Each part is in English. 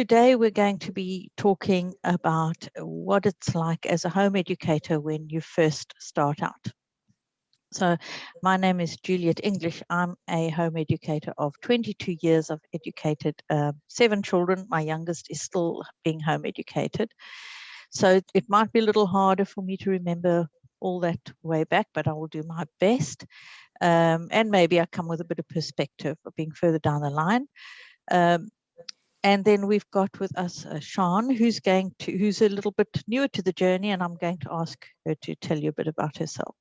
today we're going to be talking about what it's like as a home educator when you first start out. So my name is Juliet English. I'm a home educator of 22 years. I've educated 7 children. My youngest is still being home educated. So it might be a little harder for me to remember all that way back, but I will do my best. And maybe I come with a bit of perspective of being further down the line. And then we've got with us Sian, who's a little bit newer to the journey, and I'm going to ask her to tell you a bit about herself.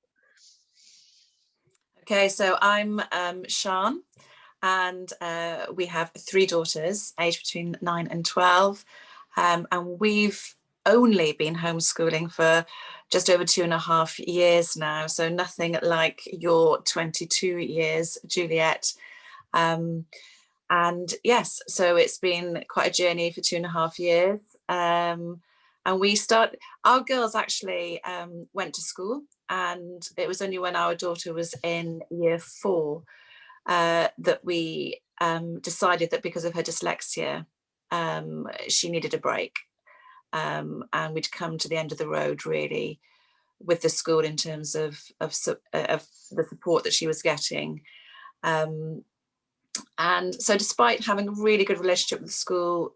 Okay, so I'm Sian, and we have 3 daughters, aged between 9 and 12, and we've only been homeschooling for just over 2.5 years now, so nothing like your 22 years, Juliet. And yes, so it's been quite a journey for 2.5 years. And our girls actually went to school, and it was only when our daughter was in year 4 that we decided that because of her dyslexia, she needed a break. And we'd come to the end of the road really with the school in terms of the support that she was getting. And so despite having a really good relationship with the school,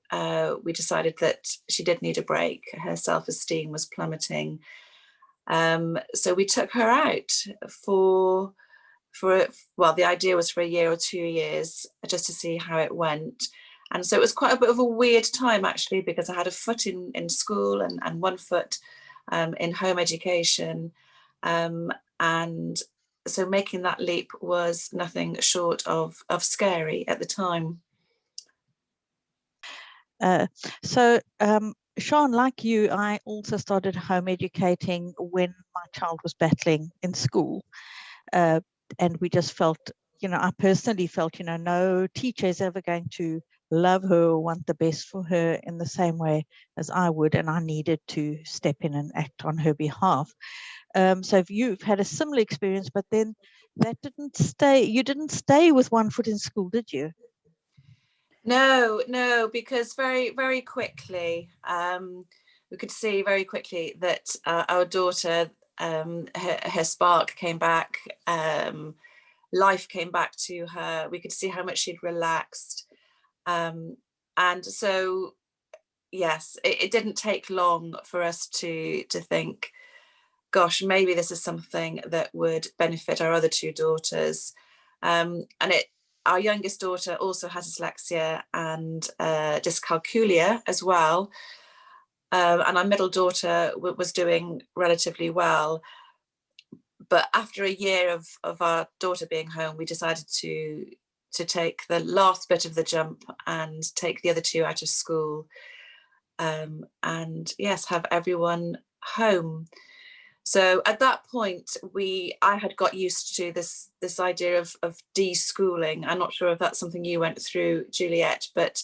we decided that she did need a break. Her self-esteem was plummeting. So we took her out for the idea was for a year or 2 years, just to see how it went. And so it was quite a bit of a weird time, actually, because I had a foot in school and 1 foot in home education. And so making that leap was nothing short of scary at the time. Sian, like you, I also started home educating when my child was battling in school. And we just felt, I personally felt, no teacher is ever going to love her or want the best for her in the same way as I would, and I needed to step in and act on her behalf. So if you've had a similar experience, but then that didn't stay, you didn't stay with 1 foot in school, did you? No, because very, very quickly, we could see very quickly that our daughter, her spark came back, life came back to her. We could see how much she'd relaxed. And so, yes, it didn't take long for us to think, gosh, maybe this is something that would benefit our other 2 daughters. Our youngest daughter also has dyslexia and dyscalculia as well. And our middle daughter was doing relatively well. But after a year of our daughter being home, we decided to take the last bit of the jump and take the other 2 out of school. And yes, have everyone home. So at that point, I had got used to this idea of de-schooling. I'm not sure if that's something you went through, Juliet, but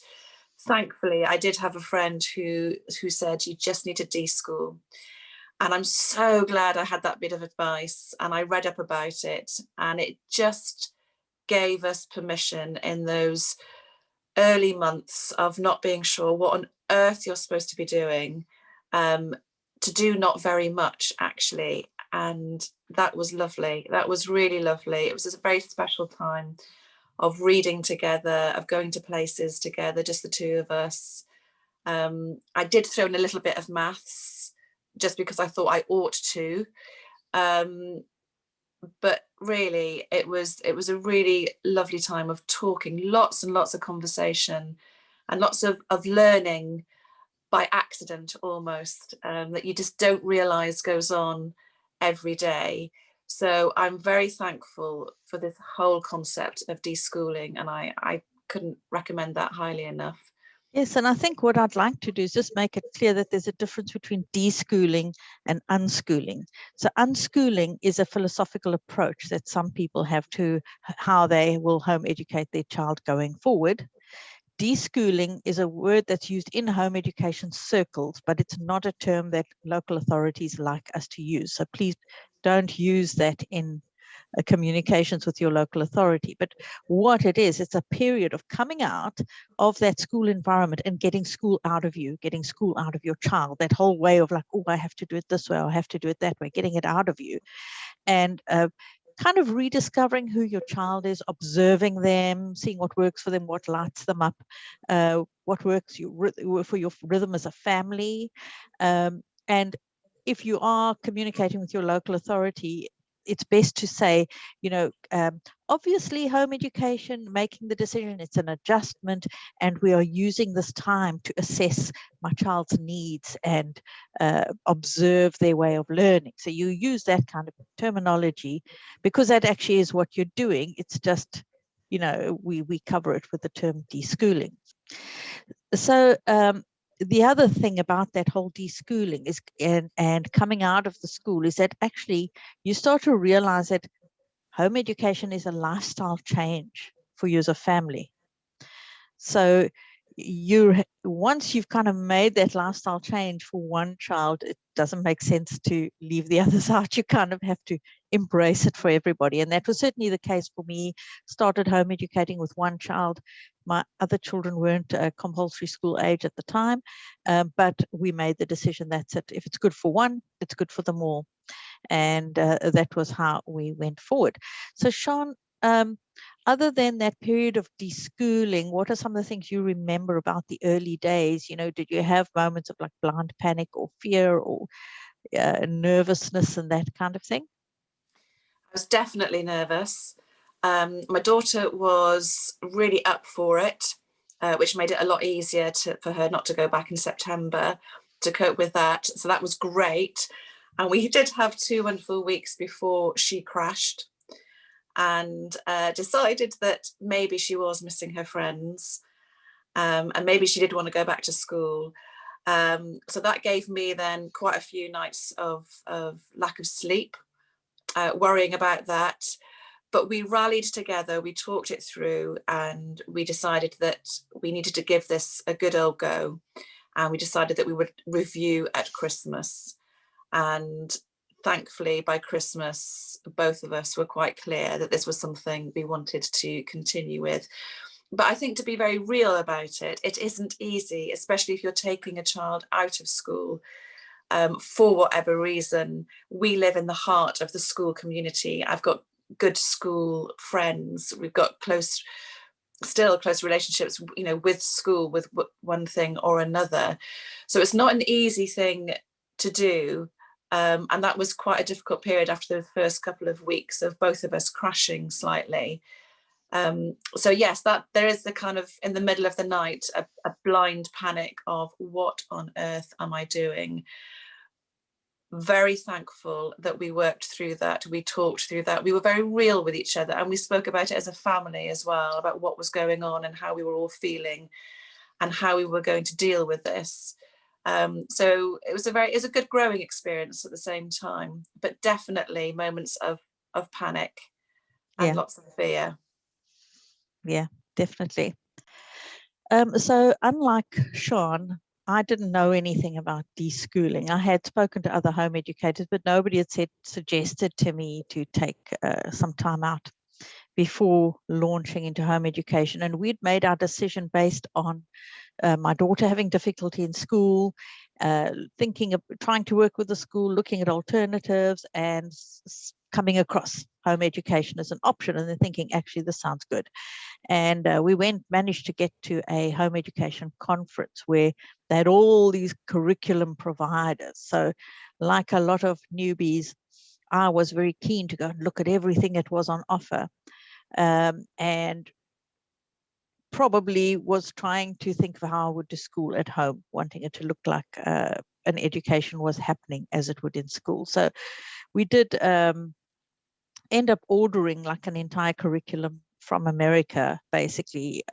thankfully I did have a friend who said you just need to de-school. And I'm so glad I had that bit of advice, and I read up about it, and it just gave us permission in those early months of not being sure what on earth you're supposed to be doing, to do not very much, actually. And that was lovely. That was really lovely. It was a very special time of reading together, of going to places together, just the 2 of us. I did throw in a little bit of maths just because I thought I ought to. But really, it was a really lovely time of talking, lots and lots of conversation, and lots of learning by accident almost, that you just don't realize goes on every day. So I'm very thankful for this whole concept of de-schooling, and I couldn't recommend that highly enough. Yes, and I think what I'd like to do is just make it clear that there's a difference between de-schooling and unschooling. So unschooling is a philosophical approach that some people have to how they will home educate their child going forward. De-schooling is a word that's used in home education circles, but it's not a term that local authorities like us to use. So please don't use that in communications with your local authority. But what it is, it's a period of coming out of that school environment and getting school out of you, getting school out of your child, that whole way of like, oh, I have to do it this way, or I have to do it that way, getting it out of you. And kind of rediscovering who your child is, observing them, seeing what works for them, what lights them up, what works for your rhythm as a family. And if you are communicating with your local authority, it's best to say, obviously home education, making the decision, it's an adjustment, and we are using this time to assess my child's needs and observe their way of learning. So you use that kind of terminology because that actually is what you're doing. It's just, we cover it with the term deschooling. So the other thing about that whole deschooling is and coming out of the school is that actually you start to realize that home education is a lifestyle change for you as a family. So once you've kind of made that lifestyle change for one child, it doesn't make sense to leave the others out. You kind of have to embrace it for everybody. And that was certainly the case for me. Started home educating with one child. My other children weren't compulsory school age at the time, but we made the decision, that's it. If it's good for one, it's good for them all. And that was how we went forward. So Sian, other than that period of deschooling, what are some of the things you remember about the early days? Did you have moments of like blind panic or fear or nervousness and that kind of thing? I was definitely nervous. My daughter was really up for it, which made it a lot easier for her not to go back in September, to cope with that. So that was great. And we did have 2 wonderful weeks before she crashed and decided that maybe she was missing her friends, and maybe she did want to go back to school. So that gave me then quite a few nights of lack of sleep, worrying about that. But we rallied together, we talked it through, and we decided that we needed to give this a good old go. And we decided that we would review at Christmas. And thankfully, by Christmas, both of us were quite clear that this was something we wanted to continue with. But I think, to be very real about it, it isn't easy, especially if you're taking a child out of school. For whatever reason, we live in the heart of the school community. I've got good school friends. We've got still close relationships, with school, with one thing or another. So it's not an easy thing to do. And that was quite a difficult period after the first couple of weeks of both of us crashing slightly. So yes, that there is the kind of, in the middle of the night, a blind panic of what on earth am I doing? Very thankful that we worked through that. We talked through that. We were very real with each other, and we spoke about it as a family as well, about what was going on and how we were all feeling and how we were going to deal with this. So it was a good growing experience at the same time, but definitely moments of panic and lots of fear. Yeah, definitely. So unlike Sian, I didn't know anything about deschooling. I had spoken to other home educators, but nobody had suggested to me to take some time out before launching into home education. And we'd made our decision based on my daughter having difficulty in school, thinking of trying to work with the school, looking at alternatives, and coming across home education as an option, and then thinking, actually, this sounds good. And we managed to get to a home education conference where they had all these curriculum providers. So like a lot of newbies, I was very keen to go and look at everything that was on offer, and probably was trying to think of how I would do school at home, wanting it to look like an education was happening as it would in school. So we did end up ordering like an entire curriculum from America, basically.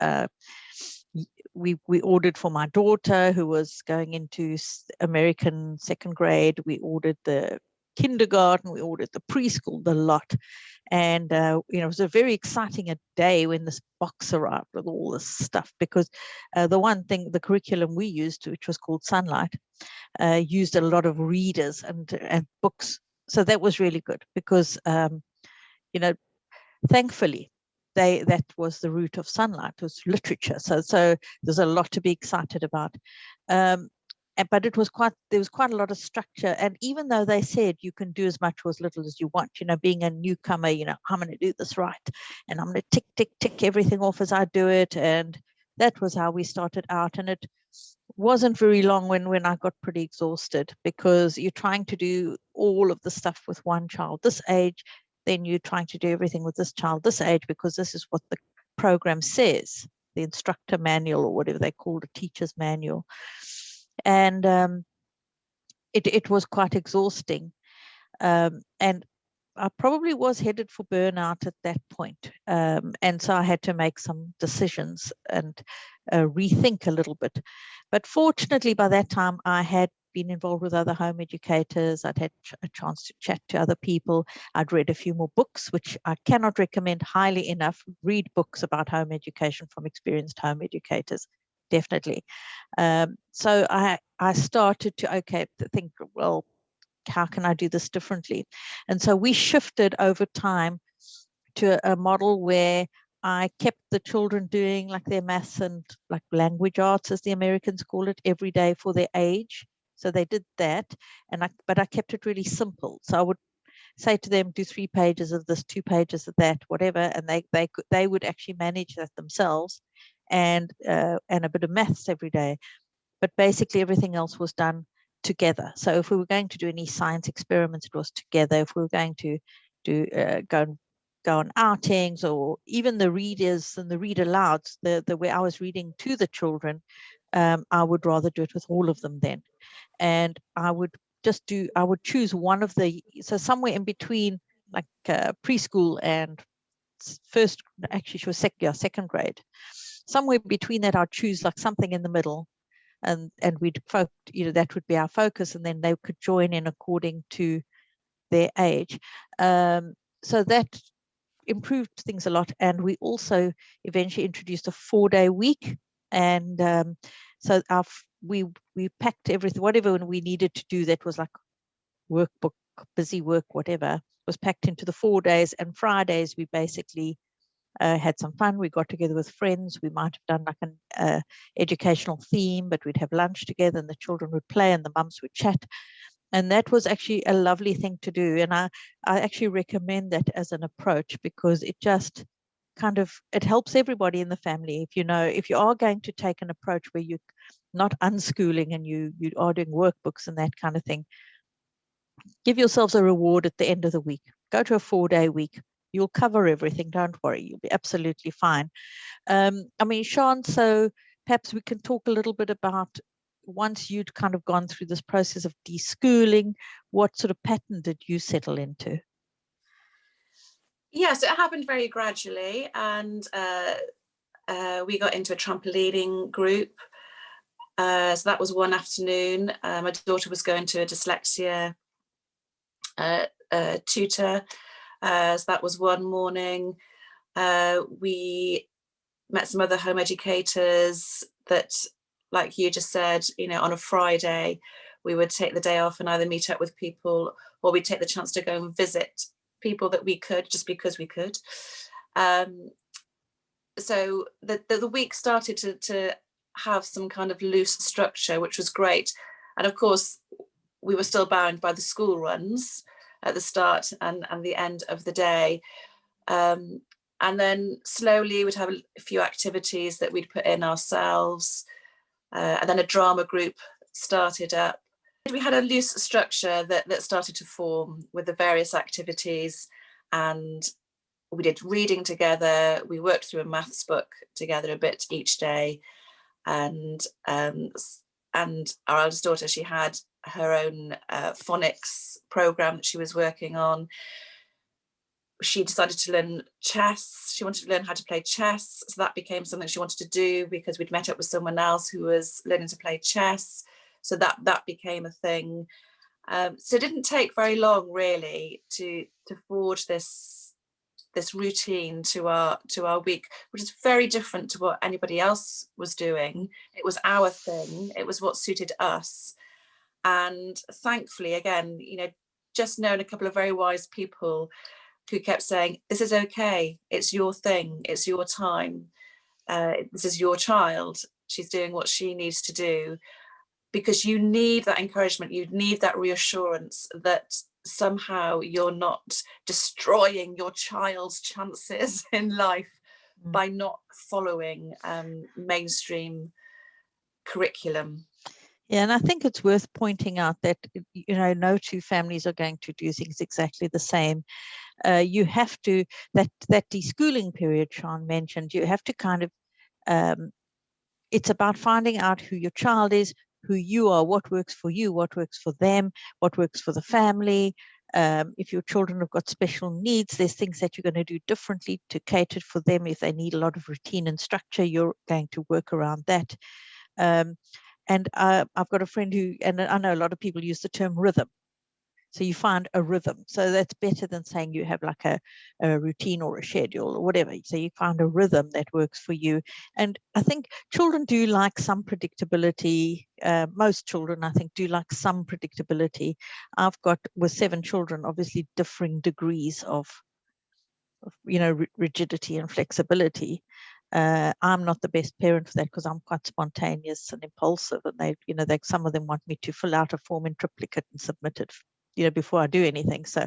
We ordered for my daughter, who was going into American second grade. We ordered the kindergarten, we ordered the preschool, the lot. And it was a very exciting day when this box arrived with all this stuff, because the curriculum we used, which was called Sunlight, used a lot of readers and books. So that was really good, because you know, thankfully, that was the route of sunlight, was literature. So there's a lot to be excited about. But there was quite a lot of structure. And even though they said you can do as much or as little as you want, being a newcomer, I'm going to do this right, and I'm going to tick everything off as I do it. And that was how we started out. And it wasn't very long when I got pretty exhausted, because you're trying to do all of the stuff with one child this age, then you're trying to do everything with this child this age, because this is what the program says, the instructor manual, or whatever they call the teacher's manual. And it was quite exhausting. And I probably was headed for burnout at that point. And so I had to make some decisions and rethink a little bit. But fortunately, by that time, I had been involved with other home educators. I'd had a chance to chat to other people. I'd read a few more books, which I cannot recommend highly enough. Read books about home education from experienced home educators, definitely. So I started to think, well, how can I do this differently? And so we shifted over time to a model where I kept the children doing like their maths and like language arts, as the Americans call it, every day for their age. So they did that, but I kept it really simple. So I would say to them, do 3 pages of this, 2 pages of that, whatever, and they would actually manage that themselves, and a bit of maths every day. But basically everything else was done together. So if we were going to do any science experiments, it was together. If we were going to go on outings, or even the readers and the read alouds, the way I was reading to the children, I would rather do it with all of them then. And I would choose one of so somewhere in between, like preschool and first, actually she was second grade. Somewhere between that, I'd choose like something in the middle, and we'd that would be our focus, and then they could join in according to their age. So that improved things a lot. And we also eventually introduced a 4-day week, and so we packed everything, whatever we needed to do that was like workbook, busy work, whatever, was packed into the 4 days. And Fridays we basically had some fun. We got together with friends. We might have done like an educational theme, but we'd have lunch together, and the children would play and the mums would chat. And that was actually a lovely thing to do. And I actually recommend that as an approach, because it just it helps everybody in the family. If you are going to take an approach where you're not unschooling and you are doing workbooks and that kind of thing, give yourselves a reward at the end of the week. Go to a 4-day week. You'll cover everything. Don't worry. You'll be absolutely fine. Sian, so perhaps we can talk a little bit about, once you'd kind of gone through this process of deschooling, what sort of pattern did you settle into? Yes, it happened very gradually, and we got into a trampolining group. So that was one afternoon. My daughter was going to a dyslexia tutor. So that was one morning. We met some other home educators that, like you just said, on a Friday, we would take the day off and either meet up with people, or we'd take the chance to go and visit people that we could, just because we could. So the week started to have some kind of loose structure, which was great. And of course, we were still bound by the school runs at the start and the end of the day. And then slowly we'd have a few activities that we'd put in ourselves. And then a drama group started up. We had a loose structure that started to form with the various activities, and we did reading together. We worked through a maths book together a bit each day. And our eldest daughter, she had her own phonics program that she was working on. She decided to learn chess. She wanted to learn how to play chess. So that became something she wanted to do, because we'd met up with someone else who was learning to play chess. So that became a thing. So it didn't take very long, really, to forge this routine to our week, which is very different to what anybody else was doing. It was our thing. It was what suited us. And thankfully, again, just knowing a couple of very wise people, who kept saying, this is okay, it's your thing, it's your time, this is your child, she's doing what she needs to do. Because you need that encouragement, you need that reassurance that somehow you're not destroying your child's chances in life by not following mainstream curriculum. Yeah, and I think it's worth pointing out that, you know, no two families are going to do things exactly the same. You have to, that deschooling period Sian mentioned, you have to kind of, it's about finding out who your child is, who you are, what works for you, what works for them, what works for the family. If your children have got special needs, there's things that you're going to do differently to cater for them. If they need a lot of routine and structure, you're going to work around that. And I've got a friend who, and I know a lot of people use the term rhythm. So you find a rhythm. So that's better than saying you have like a routine or a schedule or whatever. So you find a rhythm that works for you. And I think children do like some predictability. Most children, I think, do like some predictability. I've got, with 7 children, obviously differing degrees of you know, rigidity and flexibility. I'm not the best parent for that because I'm quite spontaneous and impulsive, and they, you know, some of them want me to fill out a form in triplicate and submit it, you know, before I do anything. So,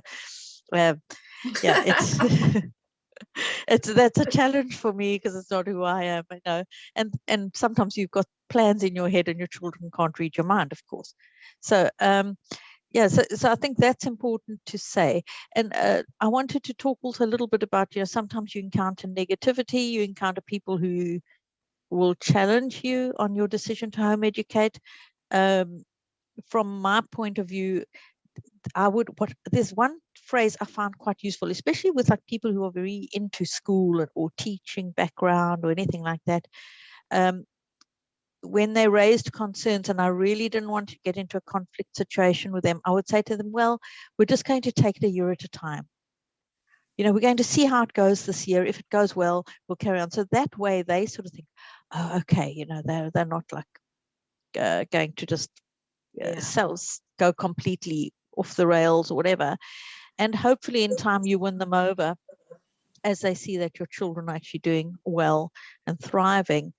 yeah, it's that's a challenge for me because it's not who I am, you know. And sometimes you've got plans in your head, and your children can't read your mind, of course. So, yeah, so I think that's important to say. And I wanted to talk also a little bit about, you know, sometimes you encounter negativity, you encounter people who will challenge you on your decision to home educate. From my point of view, there's one phrase I found quite useful, especially with like people who are very into school or teaching background or anything like that. When they raised concerns and I really didn't want to get into a conflict situation with them, I would say to them, well, we're just going to take it a year at a time. You know, we're going to see how it goes this year. If it goes well, we'll carry on. So that way they sort of think, oh, okay, you know, they're not like going to just go completely off the rails or whatever. And hopefully in time you win them over as they see that your children are actually doing well and thriving.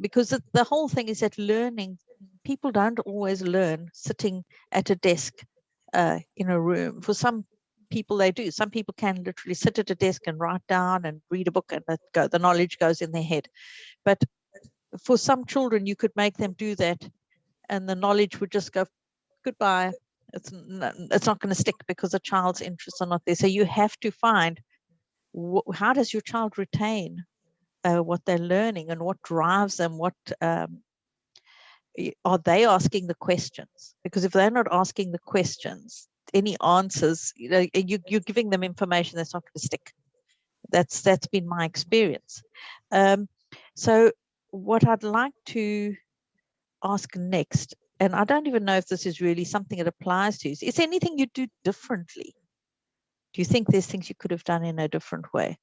Because the whole thing is that learning, people don't always learn sitting at a desk in a room. For some people they do. Some people can literally sit at a desk and write down and read a book, and the knowledge goes in their head. But for some children, you could make them do that and the knowledge would just go goodbye. It's not going to stick because the child's interests are not there. So you have to find, how does your child retain what they're learning, and what drives them? What are they asking the questions? Because if they're not asking the questions, any answers, you know, you're giving them information that's not going to stick. That's been my experience. So what I'd like to ask next, and I don't even know if this is really something that applies to you, is there anything you do differently? Do you think there's things you could have done in a different way?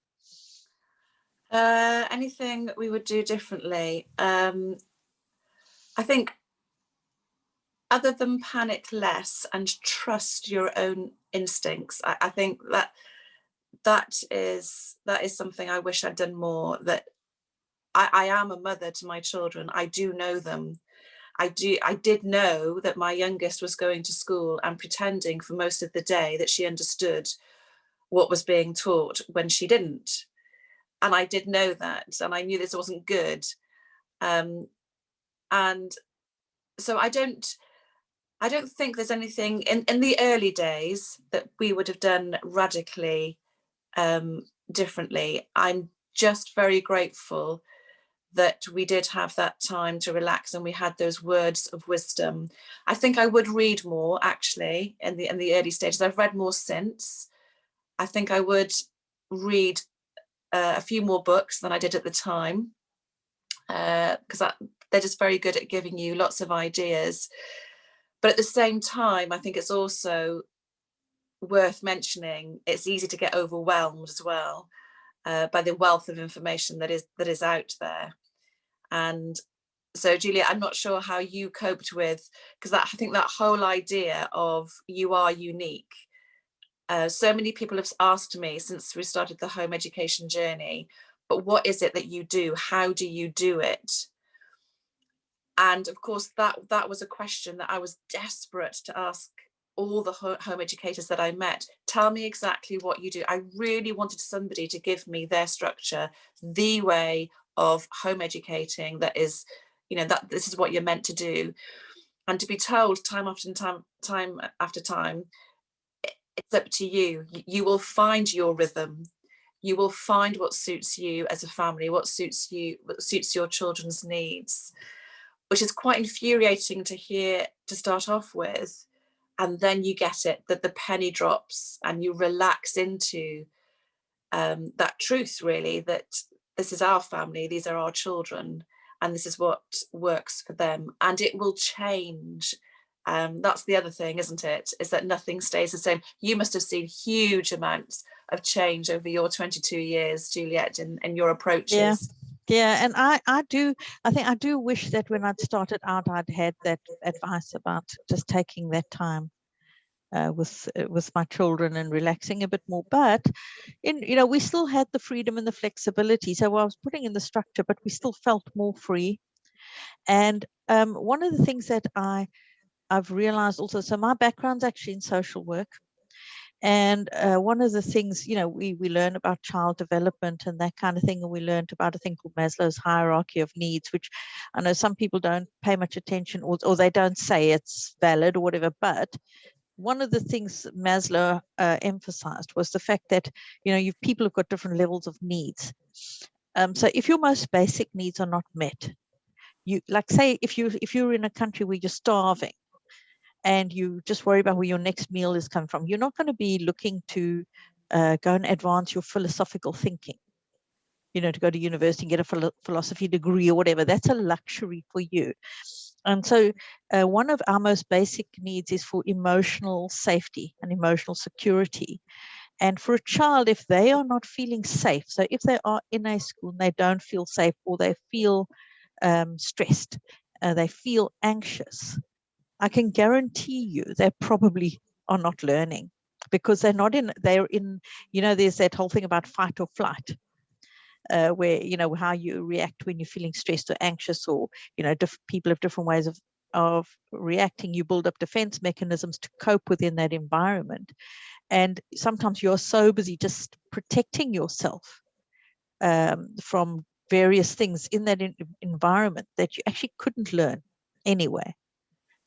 Anything we would do differently? I think, other than panic less and trust your own instincts, I think that is something I wish I'd done more. That I am a mother to my children. I do know them. I did know that my youngest was going to school and pretending for most of the day that she understood what was being taught when she didn't. And I did know that, and I knew this wasn't good. And so I don't think there's anything in the early days that we would have done radically differently. I'm just very grateful that we did have that time to relax and we had those words of wisdom. I think I would read more, actually, in the early stages. I've read more since. I think I would read a few more books than I did at the time, because they're just very good at giving you lots of ideas. But at the same time, I think it's also worth mentioning, it's easy to get overwhelmed as well by the wealth of information that is out there. And so, Julia, I'm not sure how you coped with, because I think that whole idea of you are unique, So many people have asked me since we started the home education journey, but what is it that you do? How do you do it? And of course, that was a question that I was desperate to ask all the home educators that I met. Tell me exactly what you do. I really wanted somebody to give me their structure, the way of home educating that is, that this is what you're meant to do. And to be told time after time, it's up to you. You will find your rhythm. You will find what suits you as a family, what suits you, what suits your children's needs, which is quite infuriating to hear to start off with. And then you get it, that the penny drops and you relax into that truth, really, that this is our family, these are our children, and this is what works for them. And it will change. That's the other thing, isn't it? Is that nothing stays the same. You must have seen huge amounts of change over your 22 years, Juliet, in your approaches. Yeah, and I think I do wish that when I'd started out, I'd had that advice about just taking that time with my children and relaxing a bit more. But we still had the freedom and the flexibility. So I was putting in the structure, but we still felt more free. And one of the things that I've realized also, so my background's actually in social work. And one of the things, we learn about child development and that kind of thing. And we learned about a thing called Maslow's hierarchy of needs, which I know some people don't pay much attention, or they don't say it's valid or whatever. But one of the things Maslow emphasized was the fact that, people have got different levels of needs. So if your most basic needs are not met, say if you're in a country where you're starving, and you just worry about where your next meal is coming from, you're not going to be looking to go and advance your philosophical thinking, to go to university and get a philosophy degree or whatever. That's a luxury for you. And so one of our most basic needs is for emotional safety and emotional security. And for a child, if they are not feeling safe, so if they are in a school and they don't feel safe, or they feel stressed, they feel anxious, I can guarantee you they probably are not learning, because they're in, there's that whole thing about fight or flight, where, how you react when you're feeling stressed or anxious, or, people have different ways of reacting. You build up defense mechanisms to cope within that environment. And sometimes you're so busy just protecting yourself from various things in that environment that you actually couldn't learn anyway,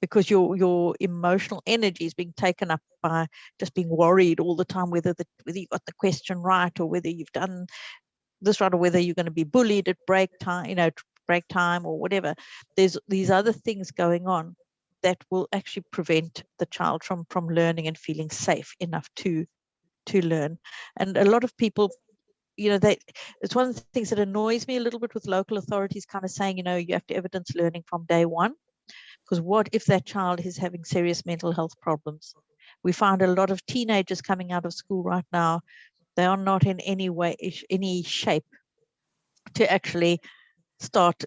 because your emotional energy is being taken up by just being worried all the time, whether you got the question right, or whether you've done this right, or whether you're going to be bullied at break time, or whatever. There's these other things going on that will actually prevent the child from learning and feeling safe enough to learn. And a lot of people, it's one of the things that annoys me a little bit with local authorities kind of saying, you have to evidence learning from day one. Because what if that child is having serious mental health problems? We find a lot of teenagers coming out of school right now, they are not in any way, any shape to actually start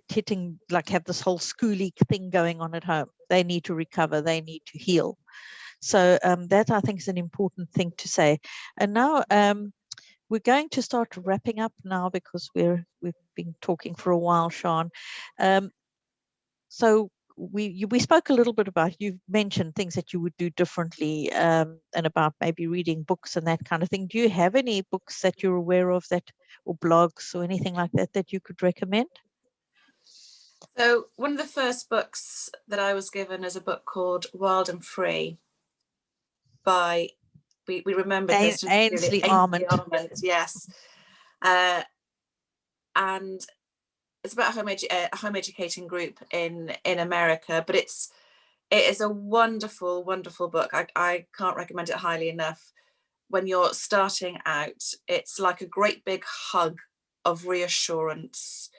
hitting, like have this whole schooly thing going on at home. They need to recover, they need to heal. So that, I think, is an important thing to say. And now we're going to start wrapping up now, because we've been talking for a while, Sian. So we spoke a little bit about, you've mentioned things that you would do differently, and about maybe reading books and that kind of thing. Do you have any books that you're aware of, that, or blogs or anything like that, that you could recommend? So one of the first books that I was given is a book called Wild and Free by, we remembered this, Ainsley Armand. Yes. And it's about a home educating group in America, but it is a wonderful, wonderful book. I can't recommend it highly enough. When you're starting out, it's like a great big hug of reassurance,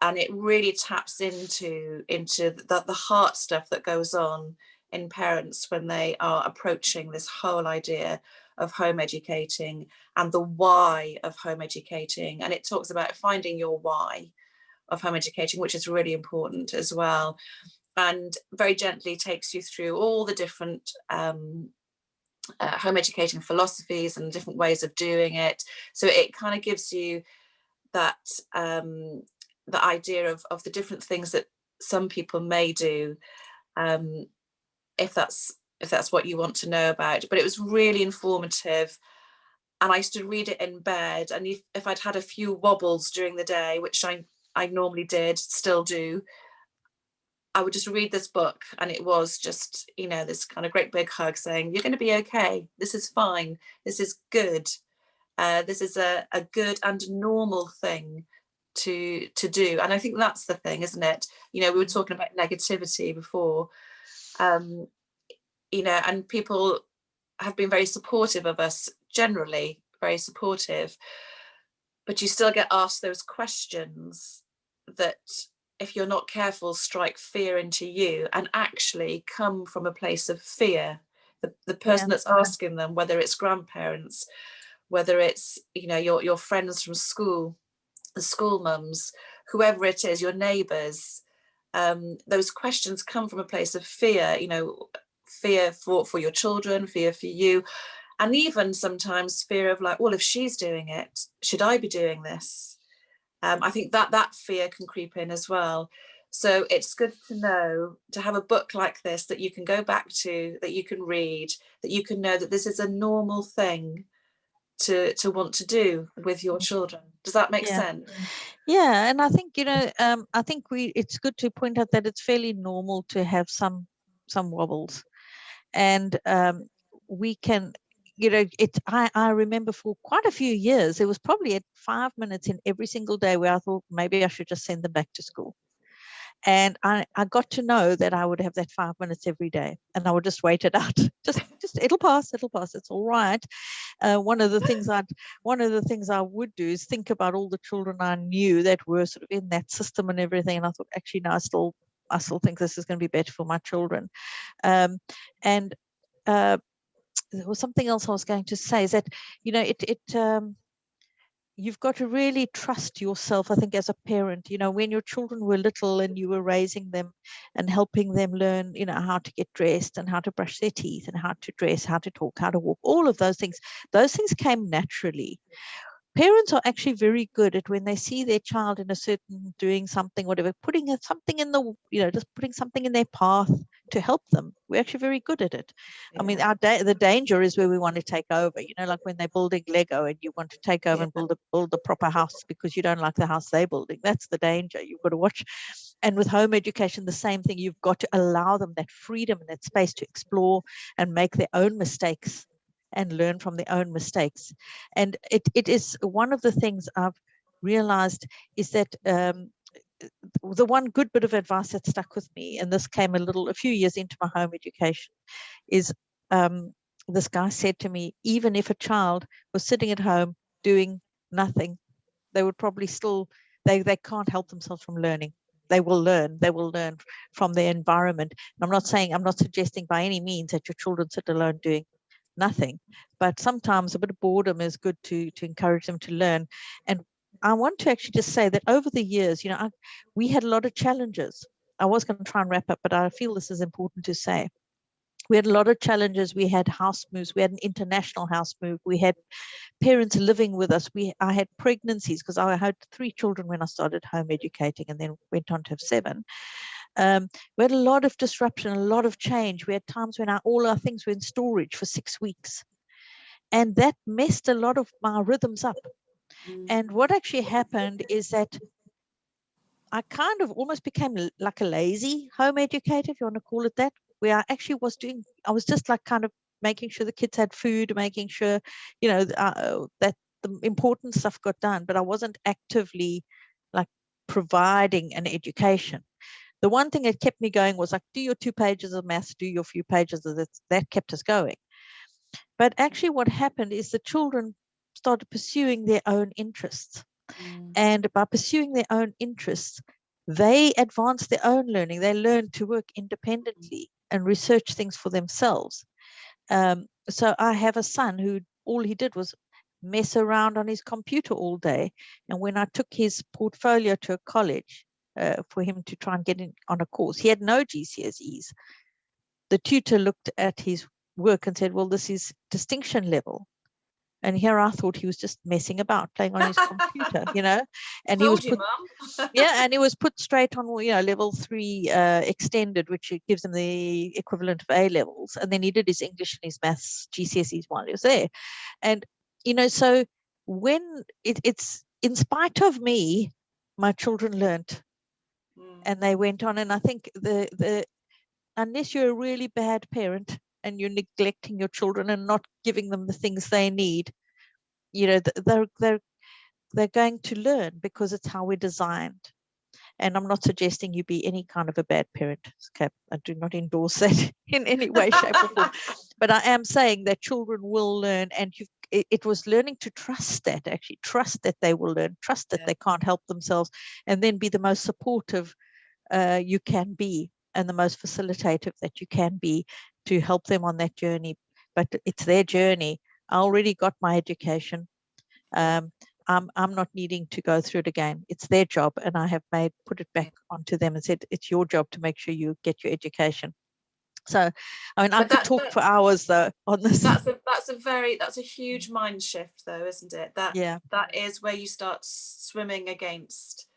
and it really taps into the heart stuff that goes on in parents when they are approaching this whole idea of home educating and the why of home educating. And it talks about finding your why of home educating, which is really important as well, and very gently takes you through all the different home educating philosophies and different ways of doing it. So it kind of gives you that the idea of the different things that some people may do, if that's what you want to know about. But it was really informative, and I used to read it in bed, and if I'd had a few wobbles during the day, which I normally did, still do, I would just read this book, and it was just, you know, this kind of great big hug saying, you're going to be okay, this is fine, this is good, this is a good and normal thing to do. And I think that's the thing, isn't it? You know, we were talking about negativity before, you know, and people have been very supportive of us, generally very supportive, but you still get asked those questions that, if you're not careful, strike fear into you and actually come from a place of fear. The person that's asking them, whether it's grandparents, whether it's, you know, your friends from school, the school mums, whoever it is, your neighbours, those questions come from a place of fear, you know, fear for your children, fear for you, and even sometimes fear of like, well, if she's doing it, should I be doing this? I think that fear can creep in as well. So it's good to know, to have a book like this that you can go back to, that you can read, that you can know that this is a normal thing to want to do with your children. Does that make sense? Yeah, and I think, you know, I think it's good to point out that it's fairly normal to have some wobbles, and we can, you know, I remember for quite a few years, it was probably at 5 minutes in every single day where I thought maybe I should just send them back to school. And I got to know that I would have that 5 minutes every day, and I would just wait it out. Just it'll pass, it's all right. One of the things I would do is think about all the children I knew that were sort of in that system and everything, and I thought, actually, no, I still think this is going to be better for my children. And there was something else I was going to say, is that, you know, you've got to really trust yourself, I think, as a parent. You know, when your children were little and you were raising them and helping them learn, you know, how to get dressed and how to brush their teeth and how to dress, how to talk, how to walk, all of those things came naturally. Parents are actually very good at, when they see their child in a certain doing something, whatever, putting something in the, you know, just putting something in their path to help them. We're actually very good at it. I mean, the danger is where we want to take over, you know, like when they're building Lego and you want to take over and build the proper house because you don't like the house they're building. That's the danger. You've got to watch. And with home education, the same thing. You've got to allow them that freedom and that space to explore and make their own mistakes and learn from their own mistakes. And it is one of the things I've realized is that the one good bit of advice that stuck with me, and this came a few years into my home education, is this guy said to me, even if a child was sitting at home doing nothing, they would probably still, they can't help themselves from learning. They will learn from their environment. And I'm not suggesting by any means that your children sit alone doing nothing, but sometimes a bit of boredom is good to encourage them to learn. And I want to actually just say that over the years, you know, we had a lot of challenges. I was going to try and wrap up, but I feel this is important to say. We had a lot of challenges. We had house moves. We had an international house move. We had parents living with us. I had pregnancies, because I had 3 children when I started home educating, and then went on to have 7. We had a lot of disruption, a lot of change. We had times when all our things were in storage for 6 weeks, and that messed a lot of my rhythms up. And what actually happened is that I kind of almost became like a lazy home educator, if you want to call it that, where I actually I was just like kind of making sure the kids had food, making sure, you know, that the important stuff got done, but I wasn't actively like providing an education. The one thing that kept me going was like, do your 2 pages of maths, do your few pages of this. That kept us going. But actually what happened is the children started pursuing their own interests. And by pursuing their own interests, they advanced their own learning. They learned to work independently and research things for themselves. So I have a son who all he did was mess around on his computer all day. And when I took his portfolio to a college, for him to try and get in on a course, he had no GCSEs. The tutor looked at his work and said, well, this is distinction level. And here I thought he was just messing about, playing on his computer, you know, and he was put, yeah, and he was put straight on, you know, level 3 extended, which gives him the equivalent of A levels. And then he did his English and his maths GCSEs while he was there. And, you know, so when it's in spite of me, my children learned and they went on. And I think unless you're a really bad parent and you're neglecting your children and not giving them the things they need, you know, they're going to learn because it's how we're designed. And I'm not suggesting you be any kind of a bad parent. Okay, I do not endorse that in any way, shape, or form. But I am saying that children will learn, and it was learning to trust that, actually trust that they will learn, trust that they can't help themselves, and then be the most supportive you can be and the most facilitative that you can be to help them on that journey. But it's their journey. I already got my education. I'm not needing to go through it again. It's their job, and I have put it back onto them and said, it's your job to make sure you get your education. So, I mean, I could talk for hours though on this. That's a huge mind shift though, isn't it? That is where you start swimming against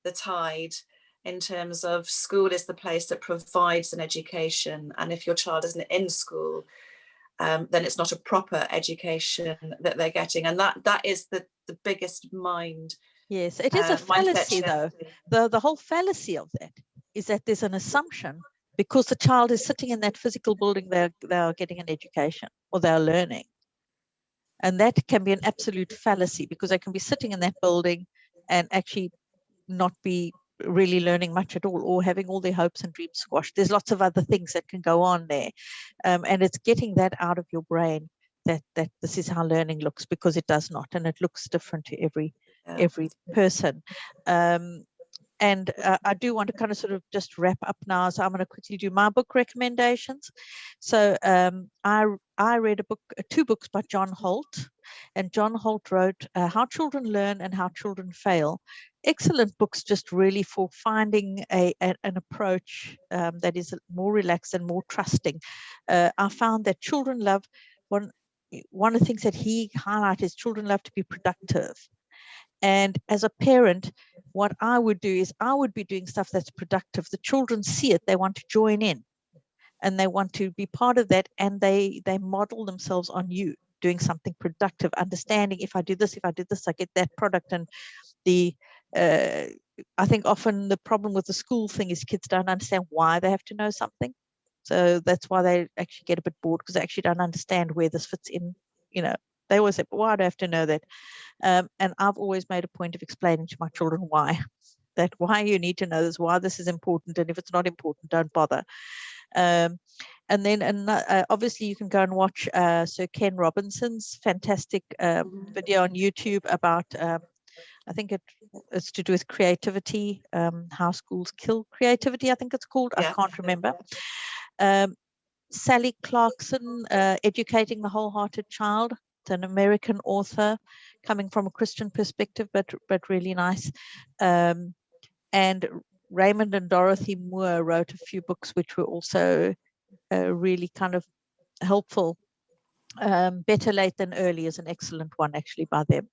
the tide in terms of school is the place that provides an education. And if your child isn't in school, then it's not a proper education that they're getting. And that is the biggest mind. Yes, it is a fallacy though. The whole fallacy of that is that there's an assumption because the child is sitting in that physical building, they are getting an education or they're learning. And that can be an absolute fallacy because they can be sitting in that building and actually not be really learning much at all, or having all their hopes and dreams squashed. There's lots of other things that can go on there. And it's getting that out of your brain that this is how learning looks, because it does not, and it looks different to every person. And I do want to kind of sort of just wrap up now. So I'm going to quickly do my book recommendations. So I read two books by John Holt, and John Holt wrote How Children Learn and How Children Fail. Excellent books, just really for finding an approach that is more relaxed and more trusting. I found that children love, one of the things that he highlighted is children love to be productive. And as a parent, what I would do is I would be doing stuff that's productive. The children see it, they want to join in and they want to be part of that, and they model themselves on you doing something productive, understanding if I do this, I get that product. And I think often the problem with the school thing is kids don't understand why they have to know something. So that's why they actually get a bit bored, because they actually don't understand where this fits in. You know, they always say, why do I have to know that? And I've always made a point of explaining to my children why you need to know this, why this is important. And if it's not important, don't bother. And then obviously you can go and watch Sir Ken Robinson's fantastic video on YouTube about, I think it's to do with creativity, how schools kill creativity, I think it's called. I can't remember. Sally Clarkson, Educating the Wholehearted Child. It's an American author coming from a Christian perspective, but really nice. And Raymond and Dorothy Moore wrote a few books which were also really kind of helpful. Better Late Than Early is an excellent one actually by them.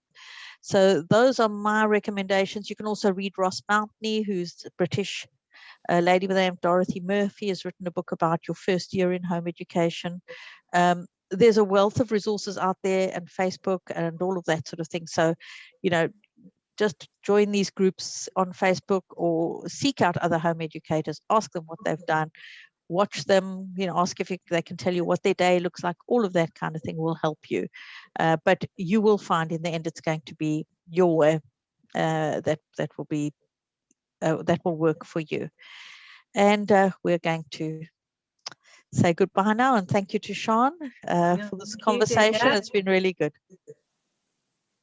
So those are my recommendations. You can also read Ross Mountney, who's British. A lady by the name of Dorothy Murphy has written a book about your first year in home education. There's a wealth of resources out there, and Facebook and all of that sort of thing. So, you know, just join these groups on Facebook or seek out other home educators, ask them what they've done, watch them, you know, ask if they can tell you what their day looks like. All of that kind of thing will help you. But you will find in the end it's going to be your way that will work for you. And we're going to say goodbye now, and thank you to Sian for this conversation. It's been really good.